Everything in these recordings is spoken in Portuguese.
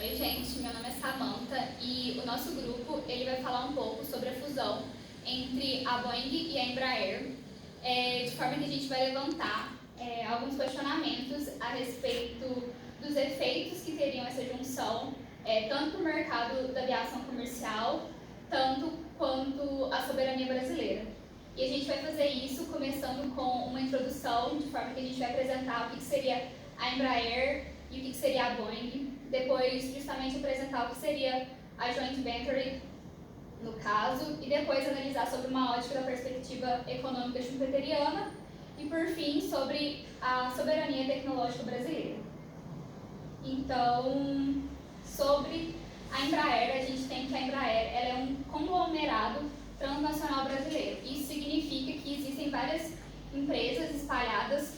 Oi gente, meu nome é Samantha e o nosso grupo ele vai falar um pouco sobre a fusão entre a Boeing e a Embraer, de forma que a gente vai levantar alguns questionamentos a respeito dos efeitos que teriam essa junção, tanto para o mercado da aviação comercial, tanto quanto a soberania brasileira. E a gente vai fazer isso começando com uma introdução, de forma que a gente vai apresentar o que seria a Embraer e o que seria a Boeing, depois justamente apresentar o que seria a joint venture no caso, e depois analisar sobre uma ótica da perspectiva econômica schumpeteriana e por fim sobre a soberania tecnológica brasileira. Então, sobre a Embraer, a gente tem que a Embraer ela é um conglomerado transnacional brasileiro. Isso significa que existem várias empresas espalhadas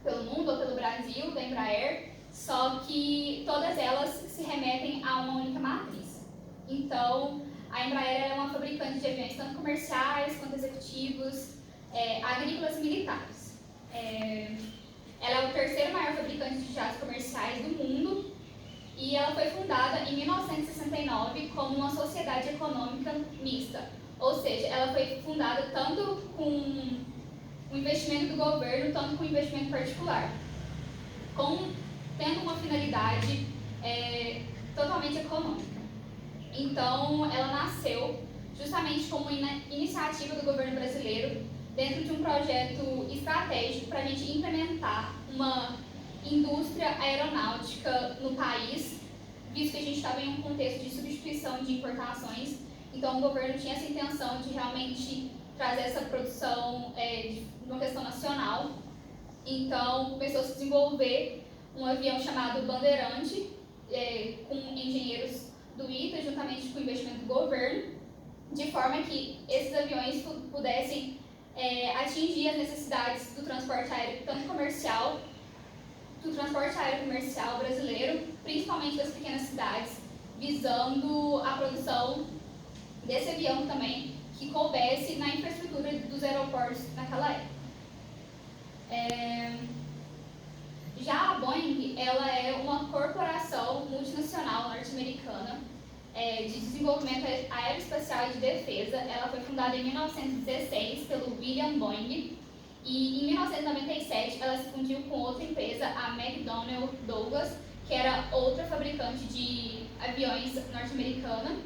pelo mundo ou pelo Brasil da Embraer, só que todas elas se remetem a uma única matriz. Então, a Embraer é uma fabricante de aviões tanto comerciais quanto executivos, agrícolas e militares. Ela é o terceiro maior fabricante de jatos comerciais do mundo e ela foi fundada em 1969 como uma sociedade econômica mista, ou seja, ela foi fundada tanto com o investimento do governo, tanto com o investimento particular, tendo uma finalidade totalmente econômica. Então, ela nasceu justamente como uma iniciativa do governo brasileiro dentro de um projeto estratégico para a gente implementar uma indústria aeronáutica no país, visto que a gente estava em um contexto de substituição de importações. Então, o governo tinha essa intenção de realmente trazer essa produção de uma questão nacional. Então, começou a se desenvolver um avião chamado Bandeirante, com engenheiros do ITA, juntamente com o investimento do governo, de forma que esses aviões pudessem atingir as necessidades do transporte aéreo, tanto comercial, do transporte aéreo comercial brasileiro, principalmente das pequenas cidades, visando a produção desse avião também, que coubesse na infraestrutura dos aeroportos naquela época. Já a Boeing, ela é uma corporação multinacional norte-americana de desenvolvimento aeroespacial e de defesa. Ela foi fundada em 1916 pelo William Boeing e em 1997 ela se fundiu com outra empresa, a McDonnell Douglas, que era outra fabricante de aviões norte-americana.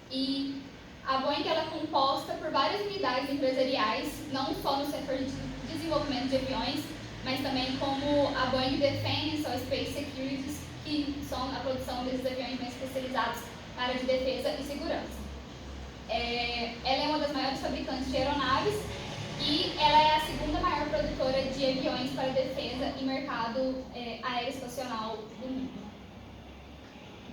E a Boeing ela é composta por várias unidades empresariais, não só no setor de desenvolvimento de aviões, mas também como a Boeing Defense ou Space Securities, que são a produção desses aviões bem especializados na área de defesa e segurança. Ela é uma das maiores fabricantes de aeronaves e ela é a segunda maior produtora de aviões para defesa e mercado aeroespacial do mundo.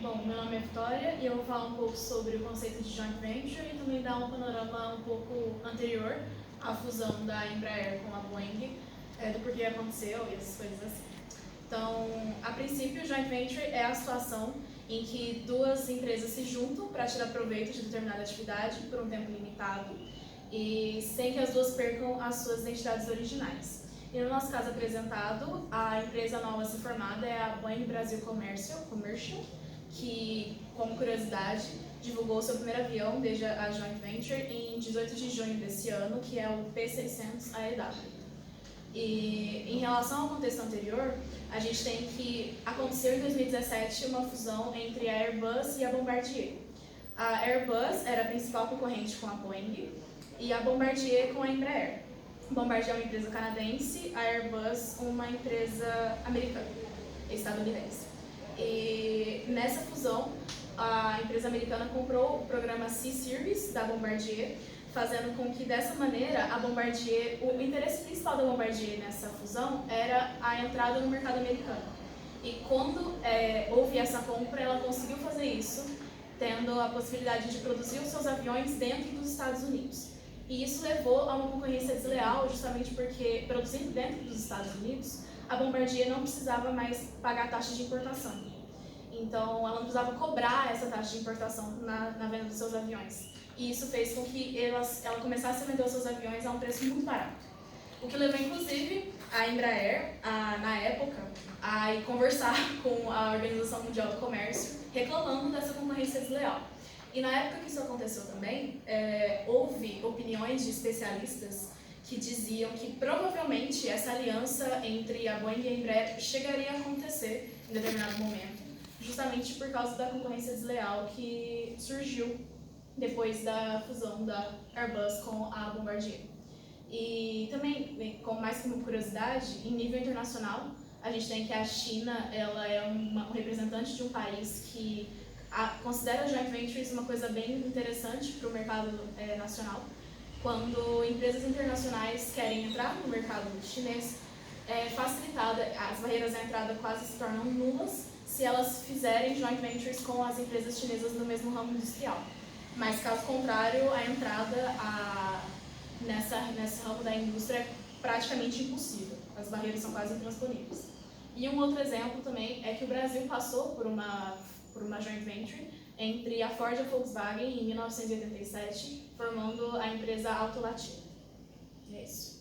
Bom, meu nome é Vitória e eu vou falar um pouco sobre o conceito de joint venture e também dar um panorama um pouco anterior à fusão da Embraer com a Boeing, do porquê aconteceu e essas coisas assim. Então, a princípio, o joint venture é a situação em que duas empresas se juntam para tirar proveito de determinada atividade por um tempo limitado e sem que as duas percam as suas identidades originais. E no nosso caso apresentado, a empresa nova a ser formada é a Boeing Brasil Commercial, que, como curiosidade, divulgou seu primeiro avião desde a joint venture em 18 de junho desse ano, que é o P600 AEW. E em relação ao contexto anterior, a gente tem que aconteceu em 2017 uma fusão entre a Airbus e a Bombardier. A Airbus era a principal concorrente com a Boeing e a Bombardier com a Embraer. A Bombardier é uma empresa canadense, a Airbus uma empresa americana, estadunidense. E nessa fusão, a empresa americana comprou o programa C-Series da Bombardier, fazendo com que, dessa maneira, a Bombardier, o interesse principal da Bombardier nessa fusão era a entrada no mercado americano. E quando houve essa compra, ela conseguiu fazer isso, tendo a possibilidade de produzir os seus aviões dentro dos Estados Unidos. E isso levou a uma concorrência desleal, justamente porque, produzindo dentro dos Estados Unidos, a Bombardier não precisava mais pagar taxa de importação. Então, ela não precisava cobrar essa taxa de importação na venda dos seus aviões. E isso fez com que ela começasse a vender os seus aviões a um preço muito barato. O que levou, inclusive, a Embraer, na época, a ir conversar com a Organização Mundial do Comércio, reclamando dessa concorrência desleal. E na época que isso aconteceu também, houve opiniões de especialistas que diziam que provavelmente essa aliança entre a Boeing e a Embraer chegaria a acontecer em determinado momento, justamente por causa da concorrência desleal que surgiu depois da fusão da Airbus com a Bombardier. E também, com mais como curiosidade, em nível internacional, a gente tem que a China ela é um representante de um país que considera joint ventures uma coisa bem interessante para o mercado nacional. Quando empresas internacionais querem entrar no mercado chinês, é facilitada, as barreiras à entrada quase se tornam nulas se elas fizerem joint ventures com as empresas chinesas no mesmo ramo industrial. Mas, caso contrário, a entrada nesse ramo da indústria é praticamente impossível. As barreiras são quase intransponíveis. E um outro exemplo também é que o Brasil passou por uma joint venture entre a Ford e a Volkswagen em 1987, formando a empresa Auto Latina. É isso.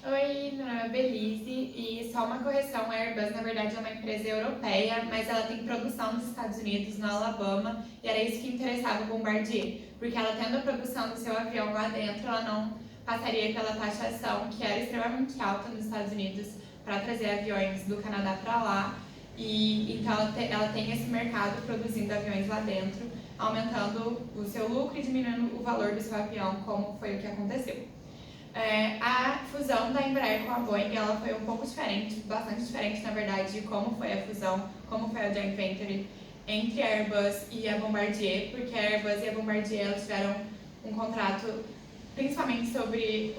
Oi, meu nome é Belize e só uma correção, a Airbus na verdade é uma empresa europeia, mas ela tem produção nos Estados Unidos, no Alabama, e era isso que interessava o Bombardier, porque ela tendo a produção do seu avião lá dentro, ela não passaria pela taxação, que era extremamente alta nos Estados Unidos, para trazer aviões do Canadá para lá, e então ela tem esse mercado produzindo aviões lá dentro, aumentando o seu lucro e diminuindo o valor do seu avião, como foi o que aconteceu. A fusão da Embraer com a Boeing, ela foi um pouco diferente, bastante diferente na verdade, de como foi a fusão, como foi a joint venture entre a Airbus e a Bombardier, porque a Airbus e a Bombardier elas tiveram um contrato principalmente sobre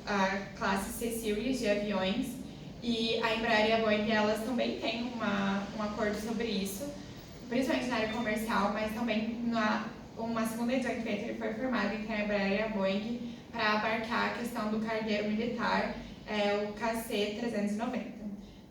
a classe C-Series de aviões, e a Embraer e a Boeing elas também têm um acordo sobre isso, principalmente na área comercial, mas também uma segunda joint venture foi formada entre a Embraer e a Boeing para abarcar a questão do cargueiro militar, o KC-390.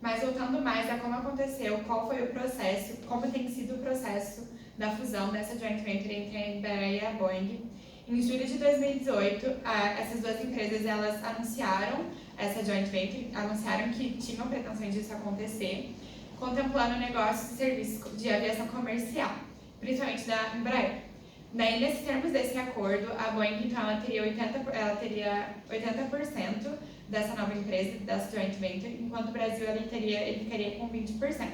Mas voltando mais a como aconteceu, qual foi o processo, como tem sido o processo da fusão dessa joint venture entre a Embraer e a Boeing. Em julho de 2018, essas duas empresas elas anunciaram essa joint venture, anunciaram que tinham pretensões disso acontecer, contemplando negócios e serviços de aviação comercial, principalmente da Embraer. Daí, nesses termos desse acordo, a Boeing então, ela teria 80% dessa nova empresa, dessa joint venture, enquanto o Brasil ele ficaria com 20%.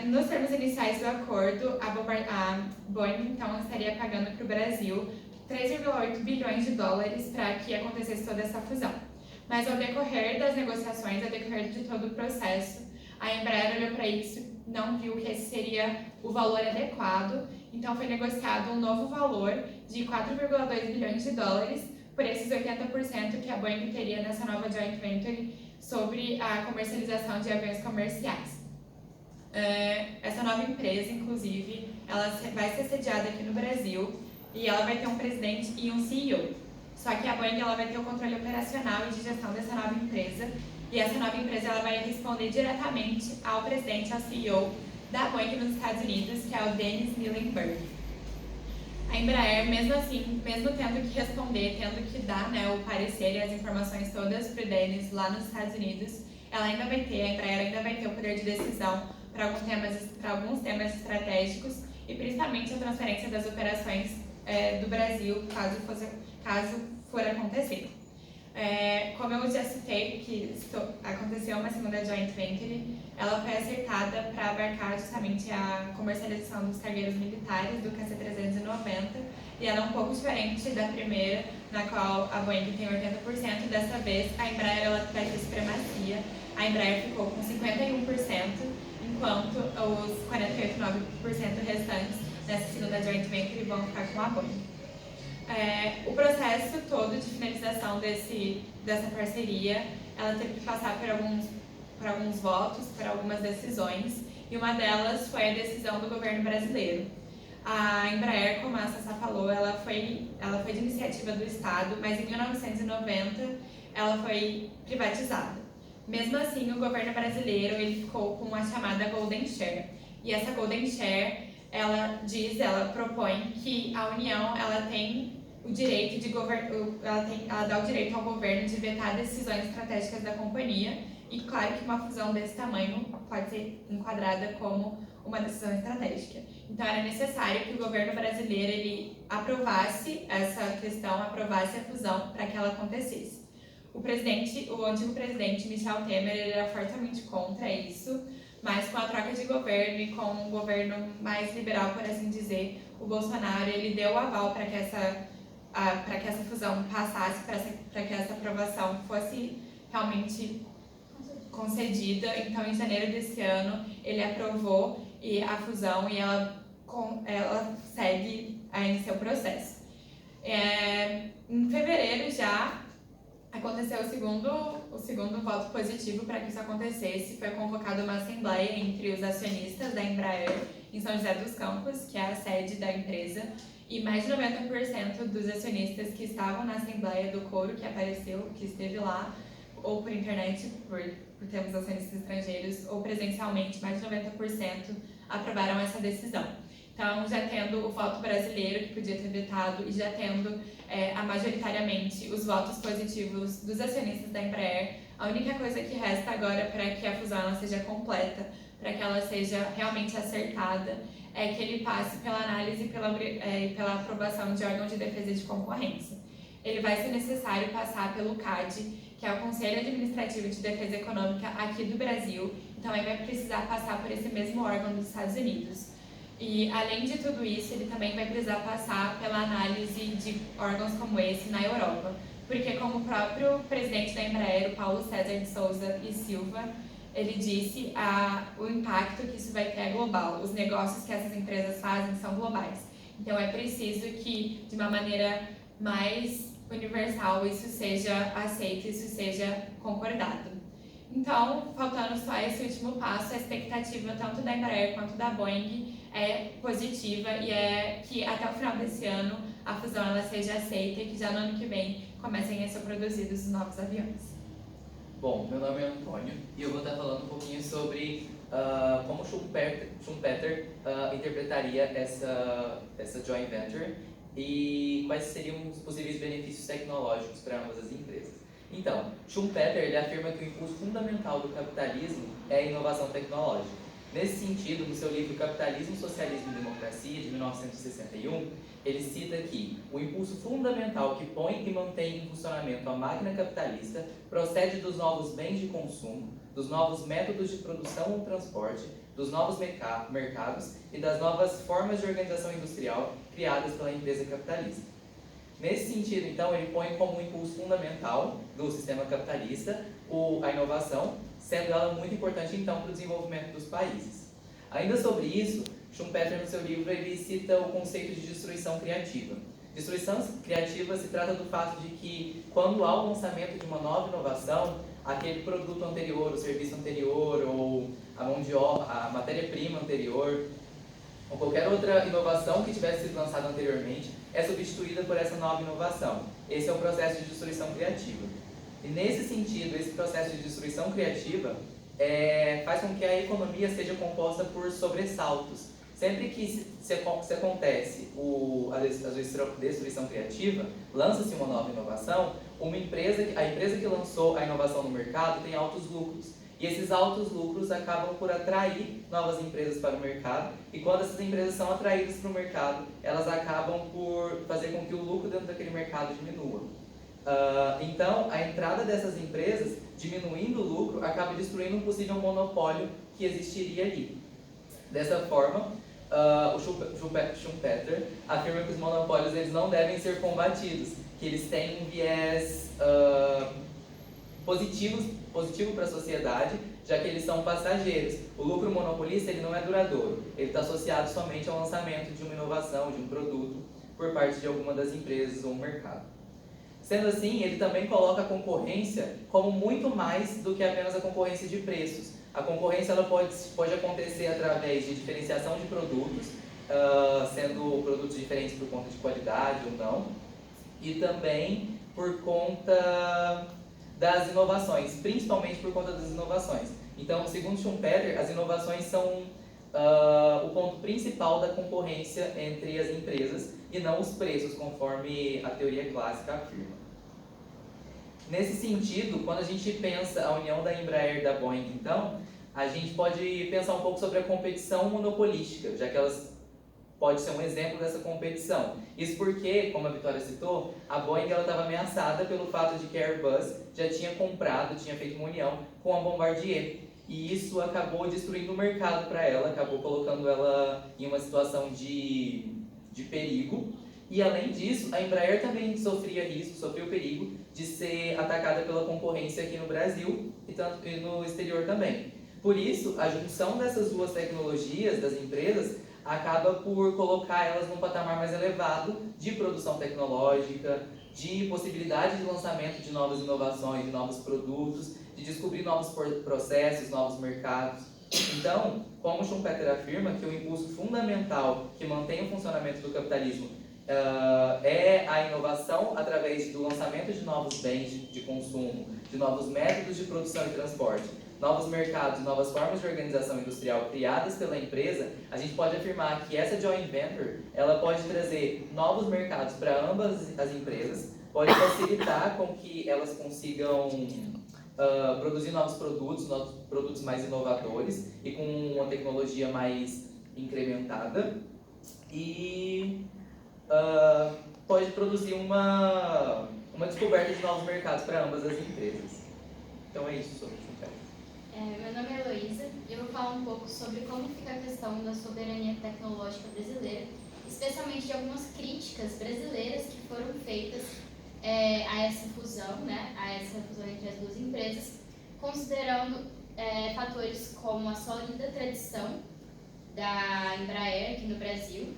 Nos termos iniciais do acordo, a Boeing então, estaria pagando para o Brasil 3,8 bilhões de dólares para que acontecesse toda essa fusão. Mas ao decorrer das negociações, ao decorrer de todo o processo, a Embraer olhou para isso, não viu que esse seria o valor adequado, então foi negociado um novo valor de 4,2 bilhões de dólares por esses 80% que a Boeing teria nessa nova joint venture sobre a comercialização de aviões comerciais. Essa nova empresa, inclusive, ela vai ser sediada aqui no Brasil e ela vai ter um presidente e um CEO. Só que a Boeing ela vai ter o controle operacional e de gestão dessa nova empresa, e essa nova empresa ela vai responder diretamente ao presidente, ao CEO da Boeing nos Estados Unidos, que é o Dennis Muilenburg. A Embraer, mesmo assim, mesmo tendo que responder, tendo que dar o parecer e as informações todas para o Dennis lá nos Estados Unidos, a Embraer ainda vai ter o poder de decisão para alguns temas estratégicos e principalmente a transferência das operações do Brasil, caso for acontecer. Como eu já citei, que aconteceu uma segunda joint venture, ela foi acertada para abarcar justamente a comercialização dos cargueiros militares do KC-390, e ela é um pouco diferente da primeira, na qual a Boeing tem 80%, dessa vez a Embraer ela vai ter supremacia, a Embraer ficou com 51%, enquanto os 48,9% restantes nessa segunda joint venture vão ficar com a Boeing. O processo todo de finalização dessa parceria, ela teve que passar por alguns votos, por algumas decisões, e uma delas foi a decisão do governo brasileiro. A Embraer, como a Sassá falou, ela foi de iniciativa do Estado, mas em 1990 ela foi privatizada. Mesmo assim, o governo brasileiro ele ficou com a chamada Golden Share, e essa Golden Share ela propõe que a União ela tem o direito de ela dá o direito ao governo de vetar decisões estratégicas da companhia, e claro que uma fusão desse tamanho pode ser enquadrada como uma decisão estratégica. Então era necessário que o governo brasileiro ele aprovasse essa questão, aprovasse a fusão para que ela acontecesse. O antigo presidente Michel Temer ele era fortemente contra isso, mas com a troca de governo e com um governo mais liberal, por assim dizer, o Bolsonaro ele deu o aval para que essa fusão passasse, para que essa aprovação fosse realmente concedida. Então, em janeiro desse ano, ele aprovou a fusão e ela segue em seu processo. Em fevereiro já aconteceu o segundo voto positivo para que isso acontecesse. Foi convocada uma assembleia entre os acionistas da Embraer em São José dos Campos, que é a sede da empresa, e mais de 90% dos acionistas que estavam na assembleia do Coro, que esteve lá, ou por internet, por termos acionistas estrangeiros, ou presencialmente, mais de 90% aprovaram essa decisão. Então, já tendo o voto brasileiro, que podia ter vetado, e já tendo majoritariamente os votos positivos dos acionistas da Embraer, a única coisa que resta agora para que a fusão ela seja completa, para que ela seja realmente acertada, é que ele passe pela análise e pela aprovação de órgão de defesa de concorrência. Ele vai ser necessário passar pelo CAD, que é o Conselho Administrativo de Defesa Econômica aqui do Brasil, então ele vai precisar passar por esse mesmo órgão dos Estados Unidos. E, além de tudo isso, ele também vai precisar passar pela análise de órgãos como esse na Europa, porque, como o próprio presidente da Embraer, o Paulo César de Souza e Silva, ele disse, o impacto que isso vai ter é global. Os negócios que essas empresas fazem são globais. Então, é preciso que, de uma maneira mais universal, isso seja aceito, isso seja concordado. Então, faltando só esse último passo, a expectativa tanto da Embraer quanto da Boeing é positiva e é que até o final desse ano a fusão ela seja aceita e que já no ano que vem comecem a ser produzidos os novos aviões. Bom, meu nome é Antônio e eu vou estar falando um pouquinho sobre como Schumpeter interpretaria essa joint venture e quais seriam os possíveis benefícios tecnológicos para ambas as empresas. Então, Schumpeter ele afirma que o impulso fundamental do capitalismo é a inovação tecnológica. Nesse sentido, no seu livro Capitalismo, Socialismo e Democracia, de 1961, ele cita que o impulso fundamental que põe e mantém em funcionamento a máquina capitalista procede dos novos bens de consumo, dos novos métodos de produção ou transporte, dos novos mercados e das novas formas de organização industrial criadas pela empresa capitalista. Nesse sentido, então, ele põe como um impulso fundamental do sistema capitalista a inovação, sendo ela muito importante, então, para o desenvolvimento dos países. Ainda sobre isso, Schumpeter, no seu livro, ele cita o conceito de destruição criativa. Destruição criativa se trata do fato de que, quando há o lançamento de uma nova inovação, aquele produto anterior, o serviço anterior, ou a mão de obra, a matéria-prima anterior, ou qualquer outra inovação que tivesse sido lançada anteriormente, é substituída por essa nova inovação. Esse é o processo de destruição criativa. E nesse sentido, esse processo de destruição criativa faz com que a economia seja composta por sobressaltos. Sempre que se acontece a destruição criativa, lança-se uma nova inovação, a empresa que lançou a inovação no mercado tem altos lucros. E esses altos lucros acabam por atrair novas empresas para o mercado, e quando essas empresas são atraídas para o mercado, elas acabam por fazer com que o lucro dentro daquele mercado diminua. Então, a entrada dessas empresas, diminuindo o lucro, acaba destruindo um possível monopólio que existiria ali. Dessa forma, o Schumpeter afirma que os monopólios eles não devem ser combatidos, que eles têm um viés positivo para a sociedade, já que eles são passageiros. O lucro monopolista ele não é duradouro, ele está associado somente ao lançamento de uma inovação, de um produto, por parte de alguma das empresas ou mercado. Sendo assim, ele também coloca a concorrência como muito mais do que apenas a concorrência de preços. A concorrência ela pode acontecer através de diferenciação de produtos, sendo produtos diferentes por conta de qualidade ou não, e também por conta das inovações, principalmente por conta das inovações. Então, segundo Schumpeter, as inovações são o ponto principal da concorrência entre as empresas e não os preços, conforme a teoria clássica afirma. Nesse sentido, quando a gente pensa a união da Embraer e da Boeing, então, a gente pode pensar um pouco sobre a competição monopolística, já que elas pode ser um exemplo dessa competição. Isso porque, como a Vitória citou, a Boeing estava ameaçada pelo fato de que a Airbus já tinha feito uma união com a Bombardier. E isso acabou destruindo o mercado para ela, acabou colocando ela em uma situação de perigo. E além disso, a Embraer também sofria o perigo de ser atacada pela concorrência aqui no Brasil e no exterior também. Por isso, a junção dessas duas tecnologias das empresas acaba por colocar elas num patamar mais elevado de produção tecnológica, de possibilidade de lançamento de novas inovações, de novos produtos, de descobrir novos processos, novos mercados. Então, como Schumpeter afirma que o impulso fundamental que mantém o funcionamento do capitalismo é a inovação através do lançamento de novos bens de consumo, de novos métodos de produção e transporte, novos mercados, novas formas de organização industrial criadas pela empresa, a gente pode afirmar que essa joint venture ela pode trazer novos mercados para ambas as empresas, pode facilitar com que elas consigam produzir novos produtos mais inovadores e com uma tecnologia mais incrementada e pode produzir uma descoberta de novos mercados para ambas as empresas. Então é isso sobre o Schumpeter. Meu nome é Heloísa e eu vou falar um pouco sobre como fica a questão da soberania tecnológica brasileira, especialmente de algumas críticas brasileiras que foram feitas a essa fusão, né, entre as duas empresas, considerando fatores como a sólida tradição da Embraer aqui no Brasil.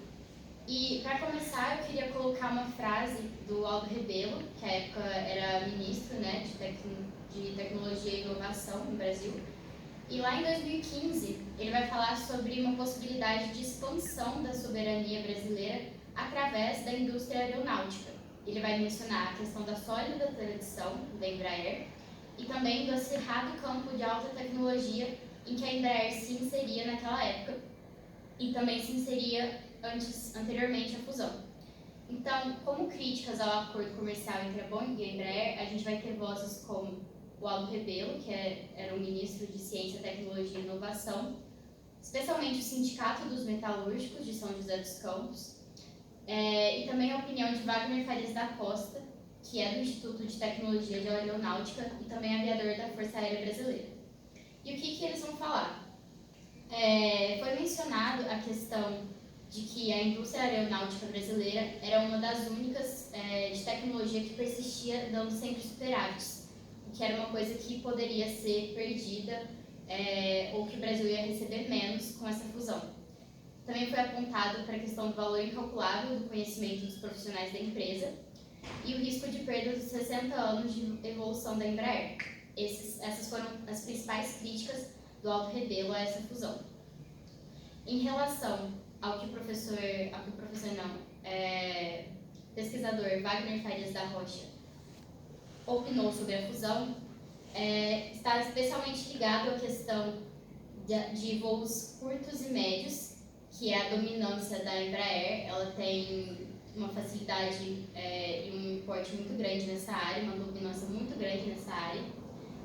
E, para começar, eu queria colocar uma frase do Aldo Rebelo, que à época era ministro, né, de Tecnologia e Inovação no Brasil. E lá em 2015, ele vai falar sobre uma possibilidade de expansão da soberania brasileira através da indústria aeronáutica. Ele vai mencionar a questão da sólida tradição da Embraer e também do acirrado campo de alta tecnologia em que a Embraer se inseria naquela época e também se inseria anteriormente à fusão. Então, como críticas ao acordo comercial entre a Boeing e a Embraer, a gente vai ter vozes como o Aldo Rebelo, que era o ministro de Ciência, Tecnologia e Inovação, especialmente o Sindicato dos Metalúrgicos de São José dos Campos, e também a opinião de Wagner Farias da Costa, que é do Instituto de Tecnologia de Aeronáutica e também aviador da Força Aérea Brasileira. E o que eles vão falar? Foi mencionado a questão de que a indústria aeronáutica brasileira era uma das únicas de tecnologia que persistia dando sempre superávites, o que era uma coisa que poderia ser perdida ou que o Brasil ia receber menos com essa fusão. Também foi apontado para a questão do valor incalculável do conhecimento dos profissionais da empresa e o risco de perda dos 60 anos de evolução da Embraer. Essas foram as principais críticas do Aldo Rebelo a essa fusão. Em relação ao que o pesquisador Wagner Farias da Rocha opinou sobre a fusão, está especialmente ligado à questão de voos curtos e médios, que é a dominância da Embraer. Ela tem uma facilidade e um porte muito grande nessa área, uma dominância muito grande nessa área.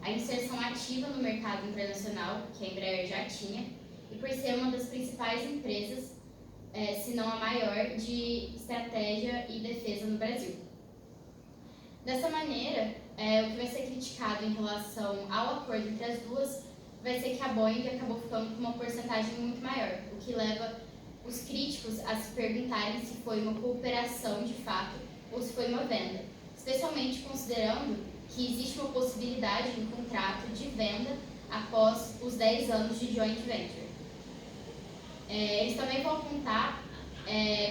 A inserção ativa no mercado internacional, que a Embraer já tinha, e por ser uma das principais empresas, se não a maior, de estratégia e defesa no Brasil. Dessa maneira, o que vai ser criticado em relação ao acordo entre as duas vai ser que a Boeing acabou ficando com uma porcentagem muito maior, o que leva os críticos a se perguntarem se foi uma cooperação de fato ou se foi uma venda, especialmente considerando que existe uma possibilidade de um contrato de venda após os 10 anos de joint venture. Eles também vão apontar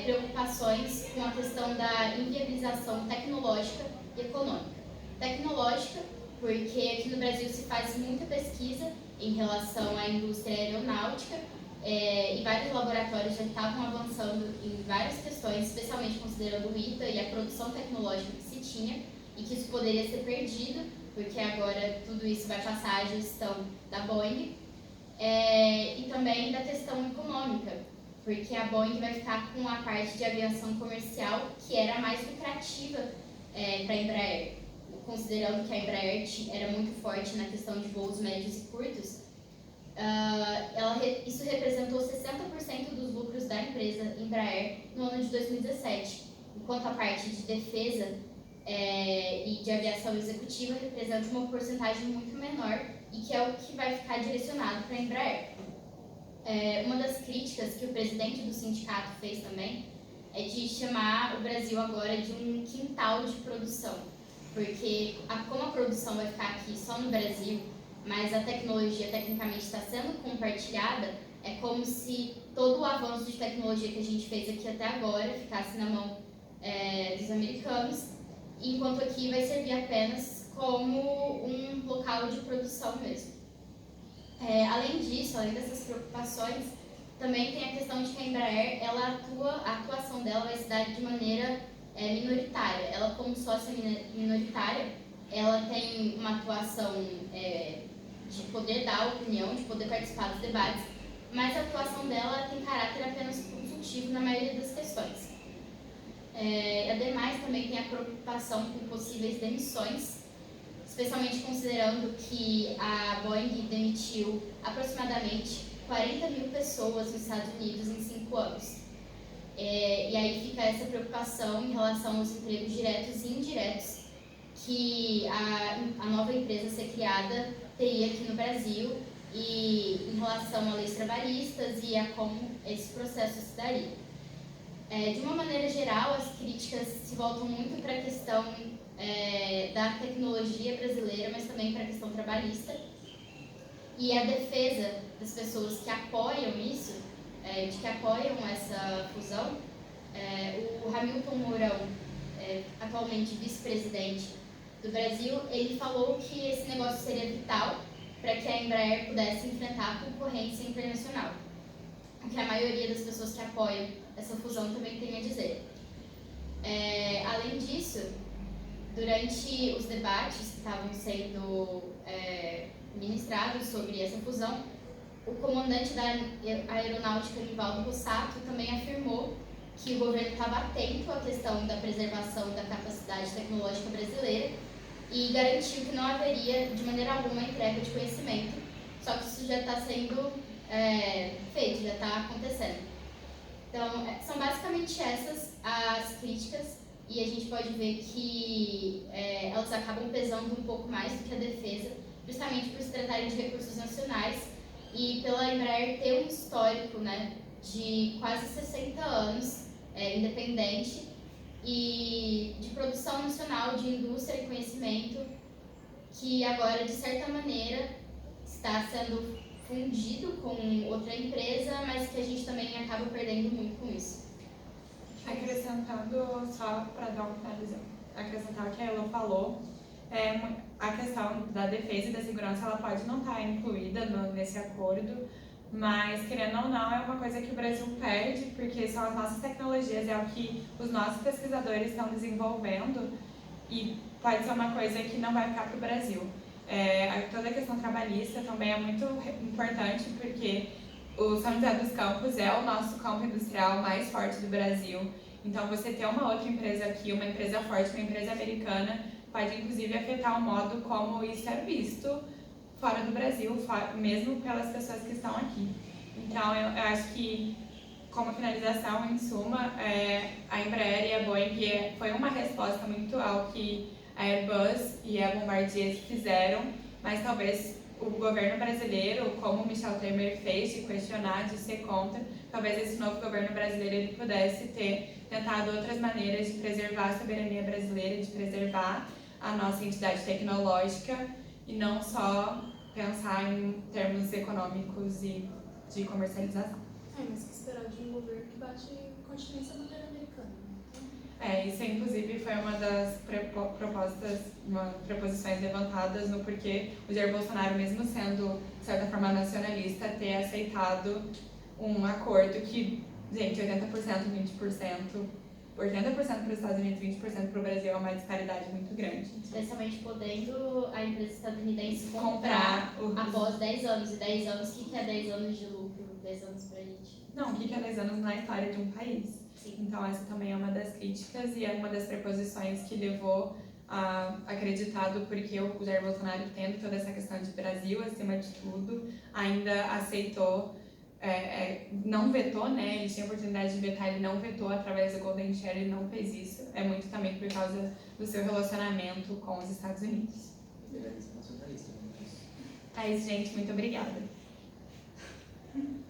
preocupações com a questão da inviabilização tecnológica e econômica. Tecnológica, porque aqui no Brasil se faz muita pesquisa em relação à indústria aeronáutica e vários laboratórios já estavam avançando em várias questões, especialmente considerando o ITA e a produção tecnológica que se tinha, e que isso poderia ser perdido, porque agora tudo isso vai passar à gestão da Boeing. e também da questão econômica, porque a Boeing vai ficar com a parte de aviação comercial que era mais lucrativa para a Embraer, considerando que a Embraer era muito forte na questão de voos médios e curtos. Isso representou 60% dos lucros da empresa Embraer no ano de 2017, enquanto a parte de defesa e de aviação executiva representa uma porcentagem muito menor e que é o que vai ficar direcionado para a Embraer. Uma das críticas que o presidente do sindicato fez também é de chamar o Brasil agora de um quintal de produção, porque como a produção vai ficar aqui só no Brasil, mas a tecnologia tecnicamente está sendo compartilhada, é como se todo o avanço de tecnologia que a gente fez aqui até agora ficasse na mão dos americanos, enquanto aqui vai servir apenas como um local de produção mesmo. Além disso, além dessas preocupações, também tem a questão de que a Embraer, a atuação dela vai se dar de maneira minoritária. Ela, como sócia minoritária, ela tem uma atuação de poder dar opinião, de poder participar dos debates, mas a atuação dela tem caráter apenas consultivo na maioria das questões. Ademais, também tem a preocupação com possíveis demissões, especialmente considerando que a Boeing demitiu aproximadamente 40 mil pessoas nos Estados Unidos em 5 anos. E aí fica essa preocupação em relação aos empregos diretos e indiretos que a nova empresa a ser criada teria aqui no Brasil e em relação a leis trabalhistas e a como esse processo se daria. De uma maneira geral, as críticas se voltam muito para a questão da tecnologia brasileira, mas também para a questão trabalhista. E a defesa das pessoas que apoiam isso, de que apoiam essa fusão, o Hamilton Mourão, atualmente vice-presidente do Brasil, ele falou que esse negócio seria vital para que a Embraer pudesse enfrentar a concorrência internacional, o que a maioria das pessoas que apoiam essa fusão também tem a dizer. Além disso, durante os debates que estavam sendo ministrados sobre essa fusão, o comandante da Aeronáutica, Nivaldo Rossato, também afirmou que o governo estava atento à questão da preservação da capacidade tecnológica brasileira e garantiu que não haveria, de maneira alguma, entrega de conhecimento, só que isso já está sendo feito, já está acontecendo. Então, são basicamente essas as críticas, e a gente pode ver que elas acabam pesando um pouco mais do que a defesa, justamente por se tratarem de recursos nacionais e pela Embraer ter um histórico, né, de quase 60 anos independente e de produção nacional de indústria e conhecimento que agora, de certa maneira, está sendo fundido com outra empresa, mas que a gente também acaba perdendo muito com isso. Acrescentando, só para dar uma finalização, acrescentar o que a Elo falou, a questão da defesa e da segurança ela pode não estar incluída nesse acordo, mas, querendo ou não, é uma coisa que o Brasil perde, porque são as nossas tecnologias, é o que os nossos pesquisadores estão desenvolvendo e pode ser uma coisa que não vai ficar para o Brasil. Toda a questão trabalhista também é muito importante, porque o São José dos Campos é o nosso campo industrial mais forte do Brasil. Então, você ter uma outra empresa aqui, uma empresa forte, uma empresa americana, pode inclusive afetar o modo como isso é visto fora do Brasil, mesmo pelas pessoas que estão aqui. Então, eu acho que, como finalização, em suma, a Embraer e a Boeing foi uma resposta muito ao que a Airbus e a Bombardier fizeram, mas talvez o governo brasileiro, como o Michel Temer fez, de questionar, de ser contra, talvez esse novo governo brasileiro ele pudesse ter tentado outras maneiras de preservar a soberania brasileira, de preservar a nossa entidade tecnológica e não só pensar em termos econômicos e de comercialização. Mas que esperar de um governo que bate continência na bandeira americana. Isso inclusive foi uma das preposições levantadas no porquê o Jair Bolsonaro, mesmo sendo, de certa forma, nacionalista, ter aceitado um acordo que, gente, 80%, 20%, 80% para os Estados Unidos e 20% para o Brasil é uma disparidade muito grande. Especialmente podendo a empresa estadunidense Comprar comprar o- após 10 anos. E 10 anos, o que é 10 anos de lucro? 10 anos pra gente? Não, o que é 10 anos na história de um país? Sim. Então, essa também é uma das críticas e é uma das preposições que levou a acreditado porque o Jair Bolsonaro, tendo toda essa questão de Brasil acima de tudo, ainda aceitou, não vetou, né? Ele tinha a oportunidade de vetar, ele não vetou através do Golden Share, ele não fez isso. É muito também por causa do seu relacionamento com os Estados Unidos. Ele é nacionalista, né? É isso, gente. Muito obrigada.